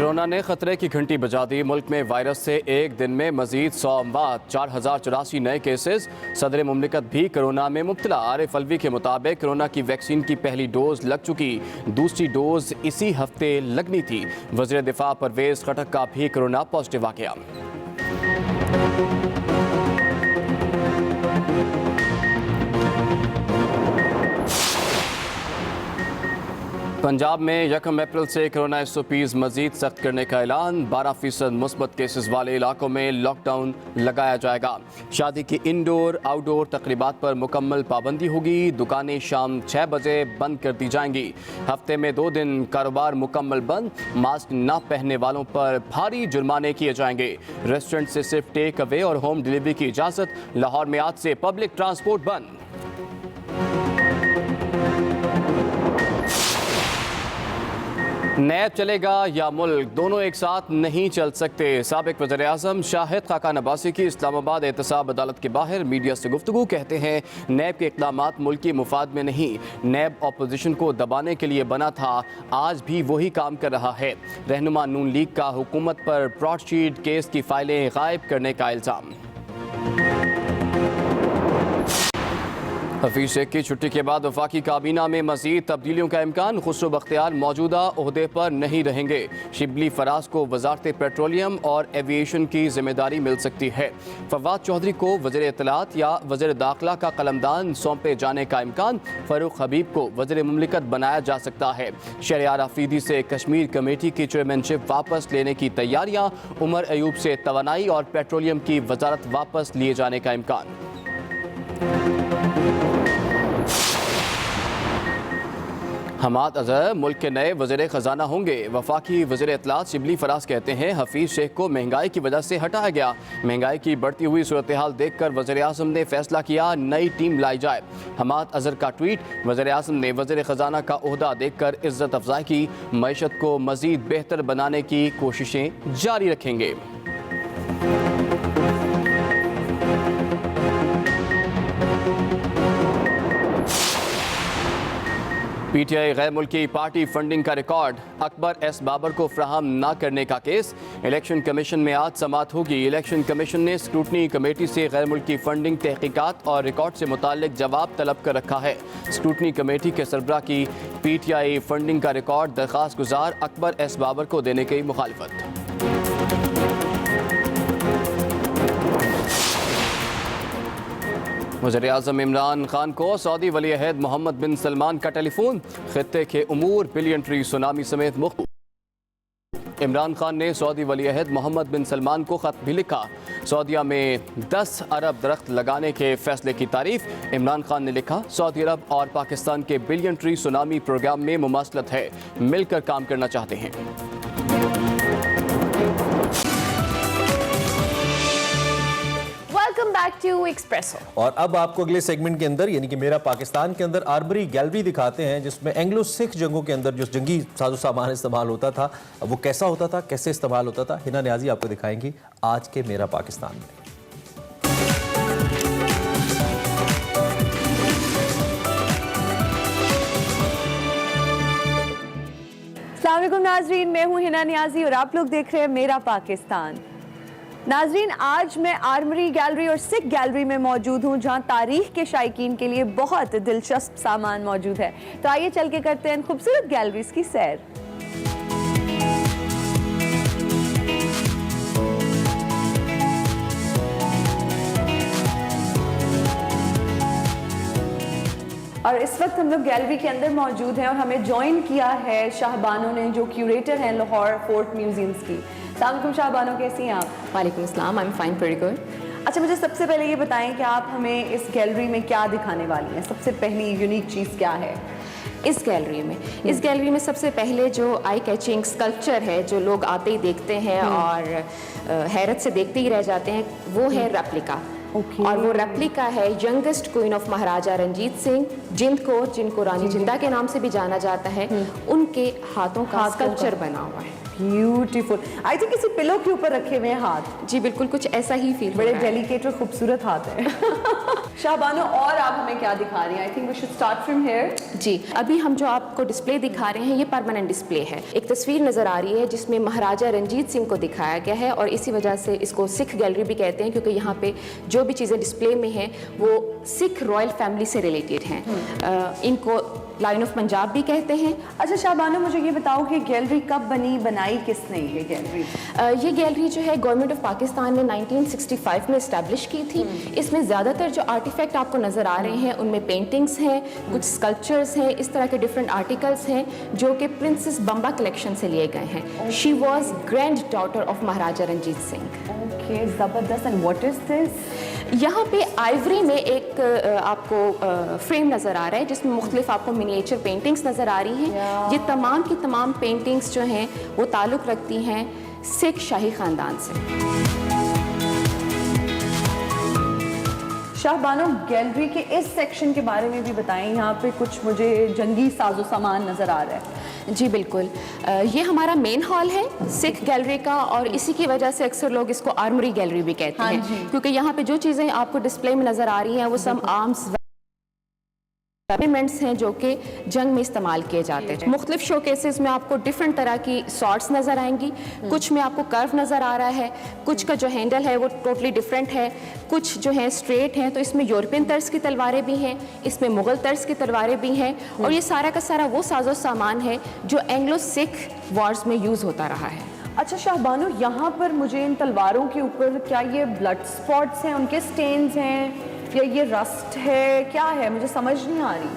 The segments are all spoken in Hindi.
कोरोना ने खतरे की घंटी बजा दी। मुल्क में वायरस से एक दिन में मजीद 100 अमवात, 4084 नए केसेस। सदर मुमलिकत भी कोरोना में मुब्तला। आरिफ अलवी के मुताबिक कोरोना की वैक्सीन की पहली डोज लग चुकी, दूसरी डोज इसी हफ्ते लगनी थी। वज़ीर दिफा परवेज खटक का भी कोरोना पॉजिटिव आ गया। पंजाब में 1 अप्रैल से कोरोना SOPs मजीद सख्त करने का ऐलान। 12% मुस्बत केसेस वाले इलाकों में लॉकडाउन लगाया जाएगा। शादी की इंडोर आउटडोर तकरीबात पर मुकम्मल पाबंदी होगी। दुकानें शाम 6 बजे बंद कर दी जाएंगी। हफ्ते में 2 दिन कारोबार मुकम्मल बंद। मास्क न पहनने वालों पर भारी जुर्माने किए जाएंगे। रेस्टोरेंट से सिर्फ टेक अवे और होम डिलीवरी की इजाज़त। लाहौर में आज से पब्लिक ट्रांसपोर्ट बंद। नैब चलेगा या मुल्क, दोनों एक साथ नहीं चल सकते। साबिक वज़ीर आज़म शाहिद खाकान अब्बासी की इस्लामाबाद एहतसाब अदालत के बाहर मीडिया से गुफ्तगू। कहते हैं नैब के इक़दामात मुल्की मुफाद में नहीं, नैब अपोजिशन को दबाने के लिए बना था, आज भी वही काम कर रहा है। रहनुमा नून लीग का हुकूमत पर ब्रॉडशीट केस की फाइलें गायब करने का इल्ज़ाम। हफीज शेख की छुट्टी के बाद वफाकी काबीना में मजीद तब्दीलियों का इम्कान। खुसरो बख्तियार मौजूदा ओहदे पर नहीं रहेंगे। शिबली फराज को वजारत पेट्रोलियम और एविएशन की जिम्मेदारी मिल सकती है। फवाद चौधरी को वज़ीर इत्तलात या वज़ीर दाखिला का कलमदान सौंपे जाने का इम्कान। फ़ारूक हबीब को वज़ीर मुमलिकत बनाया जा सकता है। शहरियार आफरीदी से कश्मीर कमेटी की चेयरमैनशिप वापस लेने की तैयारियाँ। उमर अयूब से तवानाई और पेट्रोलियम की वजारत वापस लिए जाने का इम्कान। हमाद अजहर मुल्क के नए वज़ीर ख़जाना होंगे। वफाकी वज़ीर इत्तलात शिबली फराज कहते हैं हफीज शेख को महंगाई की वजह से हटाया गया। महंगाई की बढ़ती हुई सूरत हाल देख कर वज़ीर आज़म ने फैसला किया नई टीम लाई जाए। हमाद अजहर का ट्वीट। वज़ीर आज़म ने वज़ीर ख़जाना का ओहदा देख कर इज़्ज़त अफजाई की। मईशत को मज़ीद बेहतर बनाने की कोशिशें जारी रखेंगे। PTI गैर मुल्की पार्टी फंडिंग का रिकॉर्ड। अकबर एस बाबर को फ्राहम न करने का केस। इलेक्शन कमीशन में आज समाअत होगी। इलेक्शन कमीशन ने स्क्रूटनी कमेटी से गैर मुल्की फंडिंग तहकीकात और रिकॉर्ड से मुताल्लिक जवाब तलब कर रखा है। स्क्रूटनी कमेटी के सरबराह की PTI फंडिंग का रिकॉर्ड दरख्वास्त गुजार अकबर एस बाबर को देने की मुखालिफत। वज़ीर आज़म इमरान खान को सऊदी वली अहद मोहम्मद बिन सलमान का टेलीफोन। खित्ते के उमूर, बिलियन ट्री सुनामी समेत मुख्तलिफ। इमरान खान ने सऊदी वली अहद मोहम्मद बिन सलमान को ख़त भी लिखा। सऊदीया में 10 अरब दरख्त लगाने के फैसले की तारीफ। इमरान खान ने लिखा सऊदी अरब और पाकिस्तान के बिलियन ट्री सुनामी प्रोग्राम में मुमासलत है, मिलकर काम करना चाहते हैं। Welcome back to Expresso. और अब आपको अगले सेगमेंट के अंदर यानी कि मेरा पाकिस्तान के अंदर आर्मरी गैलरी दिखाते हैं, जिसमें एंग्लो सिख जंगों के अंदर जो जंगी साजो सामान इस्तेमाल होता था वो कैसा होता था, कैसे इस्तेमाल होता था। हिना न्याजी आपको दिखाएंगी आज के मेरा पाकिस्तान में। अस्सलाम वालेकुम नाजरीन, मैं हूँ हिना न्याजी और आप लोग देख रहे हैं मेरा पाकिस्तान। नाजरीन, आज मैं आर्मरी गैलरी और सिख गैलरी में मौजूद हूँ, जहाँ तारीख के शायकीन के लिए बहुत दिलचस्प सामान मौजूद है। तो आइए चल के करते हैं खूबसूरत गैलरीज की सैर। और इस वक्त हम लोग गैलरी के अंदर मौजूद हैं और हमें ज्वाइन किया है शाहबानो ने, जो क्यूरेटर हैं लाहौर फोर्ट म्यूजियम्स की। अस्सलाम शाहबानो, कैसी हैं आप? वालेकुम अस्सलाम, I am fine, very good. अच्छा, मुझे सबसे पहले ये बताएं कि आप हमें इस गैलरी में क्या दिखाने वाली हैं? सबसे पहली यूनिक चीज़ क्या है इस गैलरी में सबसे पहले जो आई कैचिंग स्कल्पचर है, जो लोग आते ही देखते हैं और हैरत से देखते ही रह जाते हैं, वो है रेप्लिका। और वो रेप्लिका है youngest queen of Maharaja Ranjit Singh, जिनको रानी जिंदा के नाम से भी जाना जाता है, उनके हाथों का स्कल्पचर बना हुआ है। ब्यूटीफुल। आई थिंक किसी पिलो के ऊपर रखे हुए हैं हाथ। जी बिल्कुल, कुछ ऐसा ही फील हो बड़े रहा है। डेलिकेट और खूबसूरत हाथ हैं। शाहबानो, और आप हमें क्या दिखा रही हैं? I think we should start from here. जी, अभी हम जो आपको डिस्प्ले दिखा रहे हैं ये परमानेंट डिस्प्ले है। एक तस्वीर नज़र आ रही है जिसमें महाराजा रंजीत सिंह को दिखाया गया है और इसी वजह से इसको सिख गैलरी भी कहते हैं, क्योंकि यहाँ पे जो भी चीज़ें डिस्प्ले में हैं वो सिख रॉयल फैमिली से रिलेटेड हैं। इनको लाइन ऑफ पंजाब भी कहते हैं। अच्छा शाहबानो, मुझे ये बताओ कि गैलरी कब बनी, बनाई किसने ये गैलरी? ये गैलरी जो है गवर्नमेंट ऑफ पाकिस्तान ने 1965 में इस्टेब्लिश की थी। इसमें ज़्यादातर जो आर्टिफैक्ट आपको नज़र आ रहे हैं उनमें पेंटिंग्स हैं, कुछ स्कल्पचर्स हैं, इस तरह के डिफरेंट आर्टिकल्स हैं जो कि प्रिंसेस बम्बा कलेक्शन से लिए गए हैं। She was granddaughter of Maharaja Ranjit Singh. Okay, ज़बरदस्त। And what is this? यहाँ पे आइवरी में एक आपको फ्रेम नज़र आ रहा है जिसमें मुख्तलिफ आपको मिनिएचर पेंटिंग्स नज़र आ रही हैं। ये तमाम की तमाम पेंटिंग्स जो हैं वो ताल्लुक़ रखती हैं सिख शाही ख़ानदान से। शाहबानो, गैलरी के इस सेक्शन के बारे में भी बताएं। यहाँ पे कुछ मुझे जंगी साजो सामान नज़र आ रहा है। जी बिल्कुल, ये हमारा मेन हॉल है सिख गैलरी का और इसी की वजह से अक्सर लोग इसको आर्मरी गैलरी भी कहते हैं, क्योंकि यहाँ पे जो चीज़ें आपको डिस्प्ले में नज़र आ रही हैं वो सब आर्म्स वेपन्स हैं जो कि जंग में इस्तेमाल किए जाते हैं। मुख्तलिफ शोकेसेस में आपको डिफरेंट तरह की सॉर्ट्स नज़र आएंगी। कुछ में आपको कर्व नज़र आ रहा है, कुछ का जो हैंडल है वो टोटली डिफरेंट है, कुछ जो है स्ट्रेट हैं। तो इसमें यूरोपियन तर्ज की तलवारें भी हैं, इसमें मुग़ल तर्ज की तलवारें भी हैं और ये सारा का सारा वो साजो सामान है जो एंग्लो सिख वॉर्स में यूज़ होता रहा है। अच्छा शाहबानो, यहाँ पर मुझे इन तलवारों के ऊपर क्या ये ब्लड स्पॉट्स हैं, उनके स्टेन्स हैं या ये रस्ट है, क्या है? मुझे समझ नहीं आ रही।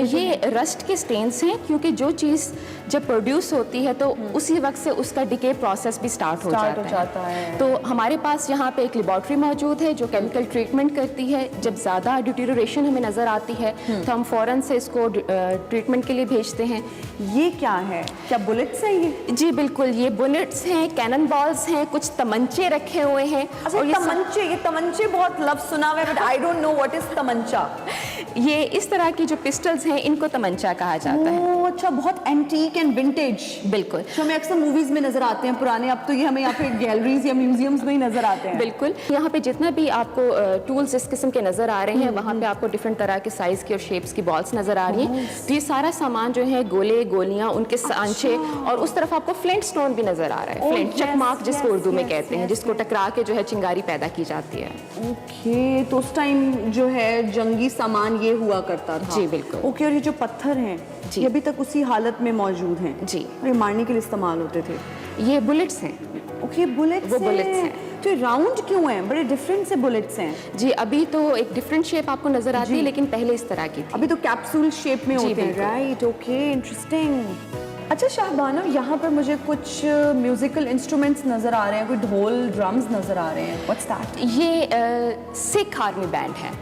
ये रस्ट के स्टेन्स हैं क्योंकि जो चीज़ जब प्रोड्यूस होती है तो उसी वक्त से उसका डिके प्रोसेस भी स्टार्ट हो जाता है। तो हमारे पास यहाँ पे एक लेबॉर्ट्री मौजूद है जो केमिकल ट्रीटमेंट करती है। जब ज़्यादा डिटीरियोरेशन हमें नज़र आती है तो हम फ़ौरन से इसको ट्रीटमेंट के लिए भेजते हैं। ये क्या है? क्या बुलेट्स हैं ये? जी बिल्कुल, ये बुलेट्स हैं, कैनन बॉल्स हैं, कुछ तमंचे रखे हुए हैं। अच्छा, और ये तमंचे बहुत लफ्ज़ सुना हुआ है, but I don't know what is तमंचा। ये इस तरह की जो पिस्टल्स हैं इनको तमंचा कहा जाता है। ओह अच्छा, बहुत एंटीक एंड विंटेज। बिल्कुल, जो हमें अक्सर मूवीज में नजर आते हैं पुराने, अब तो ये हमें यहाँ पे गैलरीज या म्यूजियम्स में ही नजर आते हैं। बिल्कुल, यहाँ पे जितना भी आपको टूल्स इस किस्म के नजर आ रहे हैं वहाँ पे आपको डिफरेंट तरह के साइज की और शेप्स की बॉल्स नजर आ रही हैं। तो ये सारा सामान जो है गोले, गोलियाँ, उनके सांचे और उस तरफ आपको फ्लिंट स्टोन भी नजर आ रहा है। फ्लिंट चकमाक जिसको उर्दू में कहते हैं, जिसको टकरा के जो है चिंगारी पैदा की जाती है। ओके, तो उस टाइम जो है जंगी सामान ये हुआ करता था। जी बिल्कुल। ओके, और ये जो पत्थर हैं ये अभी तक उसी हालत में मौजूद हैं? जी। और ये मारने के लिए इस्तेमाल होते थे? ये बुलेट्स हैं। ओके, बुलेट्स वो बुलेट्स हैं। तो ये राउंड क्यों हैं? बड़े डिफरेंट से बुलेट्स हैं। जी, अभी तो एक डिफरेंट शेप आपको नजर आती है लेकिन पहले इस तरह की थी। अभी तो कैप्सूल शेप में जी, होते हैं, बिल्कुल। राइट? Okay, interesting. अच्छा शाहबानो, यहाँ पर मुझे कुछ म्यूजिकल इंस्ट्रूमेंट्स नजर आ रहे हैं, कोई ढोल, ड्रम्स नजर आ रहे हैं। What's that? ये सिख आर्मी बैंड है।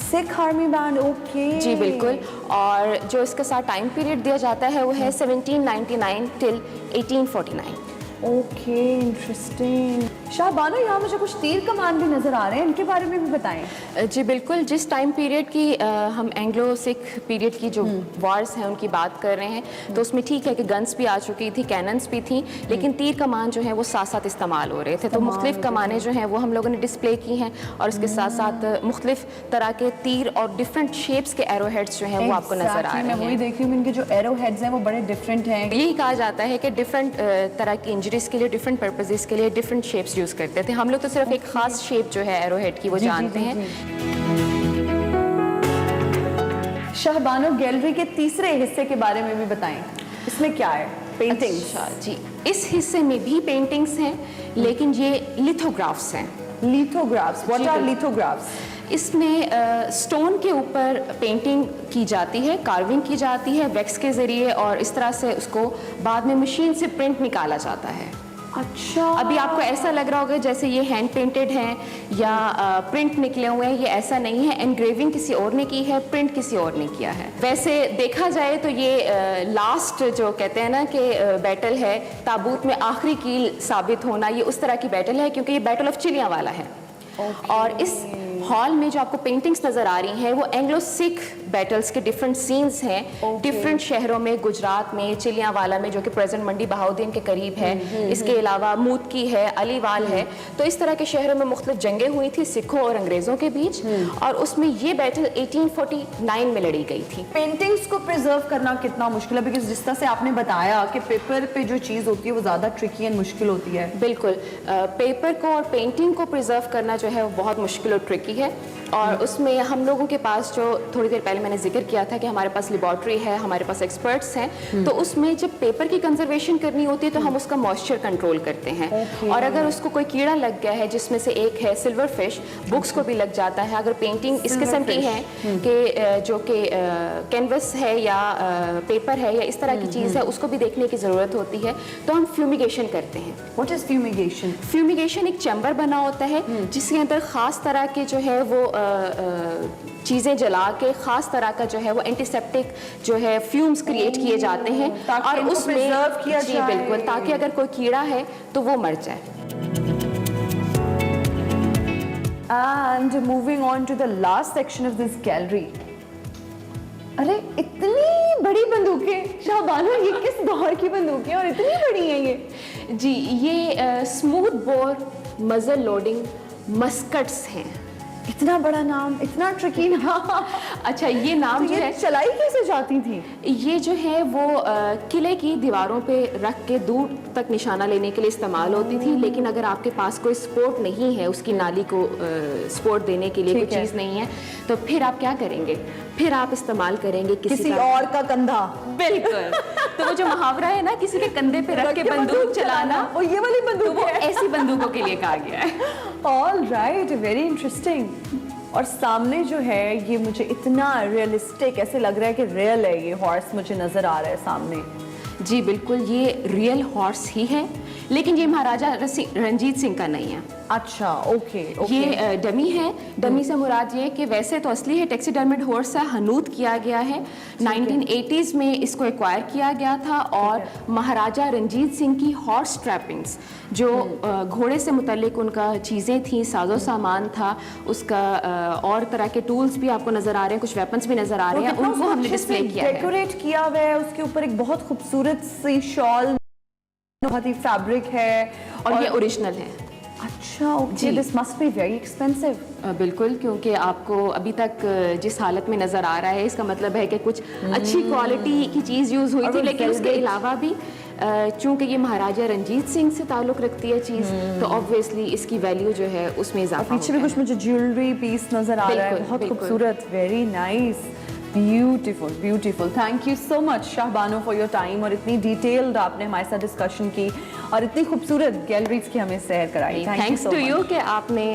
Sikh army band, okay. जी बिल्कुल, और जो इसके साथ टाइम पीरियड दिया जाता है वो है 1799 टिल 1849। Okay, interesting. शाहबानो, यहाँ मुझे कुछ तीर कमान भी नजर आ रहे हैं, इनके बारे में भी बताएं। जी बिल्कुल, जिस टाइम पीरियड की हम एंग्लो सिख पीरियड की जो वॉर्स हैं उनकी बात कर रहे हैं तो उसमें ठीक है कि गन्स भी आ चुकी थी, कैनन्स भी थी, लेकिन तीर कमान जो है वो साथ साथ इस्तेमाल हो रहे थे। तो मुख्तलिफ कमानें जो हैं वो हम लोगों ने डिस्प्ले की हैं और इसके साथ साथ मुख्तलिफ तरह के तीर और डिफरेंट शेप्स के एरो हेड्स जो हैं वो आपको नजर आ रहे हैं। मैं वही देख रही हूँ, इनके जो एरो हेड्स हैं वो बड़े डिफरेंट हैं। यही कहा जाता है कि डिफरेंट तरह की इंजरीज के लिए, डिफरेंट पर्पसेस के लिए डिफरेंट शेप्स यूज़ करते थे। हम लोग तो सिर्फ एक खास शेप जो है एरो हेड की वो जानते हैं। शाहबानो, गैलरी के तीसरे हिस्से के बारे में भी बताएं, इसमें क्या है? पेंटिंग्स। अच्छा जी, इस हिस्से में भी पेंटिंग्स हैं लेकिन ये लिथोग्राफ्स हैं। लिथोग्राफ्स, व्हाट आर लिथोग्राफ्स? इसमें स्टोन के ऊपर पेंटिंग की जाती है, कार्विंग की जाती है वैक्स के ज़रिए और इस तरह से उसको बाद में मशीन से प्रिंट निकाला जाता है। अच्छा, अभी आपको ऐसा लग रहा होगा जैसे ये हैंड पेंटेड हैं या प्रिंट निकले हुए हैं, ये ऐसा नहीं है। एनग्रेविंग किसी और ने की है, प्रिंट किसी और ने किया है। वैसे देखा जाए तो ये लास्ट जो कहते हैं ना कि बैटल है, ताबूत में आखिरी कील साबित होना, ये उस तरह की बैटल है क्योंकि ये बैटल ऑफ चिलियाँ वाला है। और इस हॉल में जो आपको पेंटिंग्स नज़र आ रही हैं वो एंग्लो सिख बैटल्स के डिफरेंट सीन्स हैं डिफरेंट शहरों में, गुजरात में चिलियांवाला में जो कि प्रेजेंट मंडी बहाउद्दीन के करीब है, इसके अलावा मूदकी है, अलीवाल है। तो इस तरह के शहरों में मुख्तलिफ जंगें हुई थी सिखों और अंग्रेज़ों के बीच, और उसमें ये बैटल 1849 में लड़ी गई थी। पेंटिंग्स को प्रिजर्व करना कितना मुश्किल है, बिकॉज जिस तरह से आपने बताया कि पेपर पे जो चीज़ होती है वो ज़्यादा ट्रिकी एंड मुश्किल होती है। बिल्कुल, पेपर को और पेंटिंग को प्रिजर्व करना जो है वो बहुत मुश्किल और ट्रिकी है। और उसमें हम लोगों के पास, जो थोड़ी देर पहले मैंने जिक्र किया था कि हमारे पास लेबॉर्ट्री है, हमारे पास एक्सपर्ट्स हैं, तो उसमें जब पेपर की कंजर्वेशन करनी होती है तो हम उसका मॉइस्चर कंट्रोल करते हैं। और अगर उसको कोई कीड़ा लग गया है, जिसमें से एक है सिल्वर फिश, बुक्स को भी लग जाता है। अगर पेंटिंग इस किस्म की है कि जो कि कैनवस है या पेपर है या इस तरह की चीज़ है, उसको भी देखने की ज़रूरत होती है, तो हम फ्यूमिगेशन करते हैं। What is fumigation? फ्यूमिगेशन एक चैम्बर बना होता है जिसके अंदर ख़ास तरह के जो है वो चीज़ें जला के ख़ास तरह का जो है वो एंटीसेप्टिक जो है फ्यूम्स क्रिएट किए जाते हैं, और उसमें किया जी जाए। बिल्कुल, ताकि अगर कोई कीड़ा है तो वो मर जाए। And moving on to the last section of this gallery. अरे इतनी बड़ी बंदूकें शाहबानो, ये किस दौर की बंदूकें और इतनी बड़ी हैं ये? जी, ये स्मूथ बोर मजल लोडिंग मस्कट्स हैं। इतना बड़ा नाम, इतना ट्रिकी नाम। अच्छा, ये नाम जो ये है, चलाई कैसे जाती थी? ये जो है वो किले की दीवारों पे रख के दूर तक निशाना लेने के लिए इस्तेमाल होती थी। लेकिन अगर आपके पास कोई सपोर्ट नहीं है, उसकी नाली को सपोर्ट देने के लिए कोई चीज़ नहीं है, तो फिर आप क्या करेंगे? फिर आप इस्तेमाल करेंगे किसी और का कंधा। बिल्कुल। तो वो जो मुहावरा है ना, किसी के कंधे पे रख के बंदूक चलाना, वो ये वाली तो बंदूक वो है। ऐसी बंदूकों के लिए कहा गया है। All right, very interesting. और सामने जो है ये मुझे इतना रियलिस्टिक ऐसे लग रहा है कि रियल है, ये हॉर्स मुझे नजर आ रहा है सामने। जी बिल्कुल, ये रियल हॉर्स ही है, लेकिन ये महाराजा रंजीत सिंह का नहीं है। अच्छा, ओके। ये डमी है। डमी से मुराद ये कि वैसे तो असली है टैक्सीडर्मिड हॉर्स है, हनूत किया गया है। 1980s में इसको एक्वायर किया गया था, और महाराजा रंजीत सिंह की हॉर्स ट्रैपिंग्स, जो घोड़े से मुतल्लिक उनका चीज़ें थी, साजो सामान था उसका, और तरह के टूल्स भी आपको नज़र आ रहे हैं, कुछ वेपन्स भी नज़र आ रहे हैं, उनको हमने डिस्प्ले किया है। डेकोरेट किया हुआ है, उसके ऊपर एक बहुत खूबसूरत सी शॉल, बहुत ही फैब्रिक है, और ये ओरिजिनल है। अच्छा, okay. This must be very expensive. बिल्कुल, क्योंकि आपको अभी तक जिस हालत में नज़र आ रहा है, इसका मतलब है कि कुछ अच्छी क्वालिटी की चीज़ यूज़ हुई थी। लेकिन उसके अलावा भी चूंकि ये महाराजा रंजीत सिंह से ताल्लुक़ रखती है चीज़, तो ऑब्वियसली इसकी वैल्यू जो है उसमें इजाफा पीछे भी कुछ मुझे ज्वेलरी पीस नजर आ रहा है, बहुत खूबसूरत, very nice, beautiful, beautiful. Thank you so much Shah Bano for your time, और इतनी डिटेल्ड आपने हमारे साथ डिस्कशन की और इतनी खूबसूरत गैलरीज की हमें सैर कराई। थैंक्स टू यू कि आपने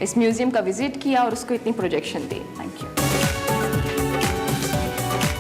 इस म्यूजियम का विजिट किया और उसको इतनी प्रोजेक्शन दी। Thank you.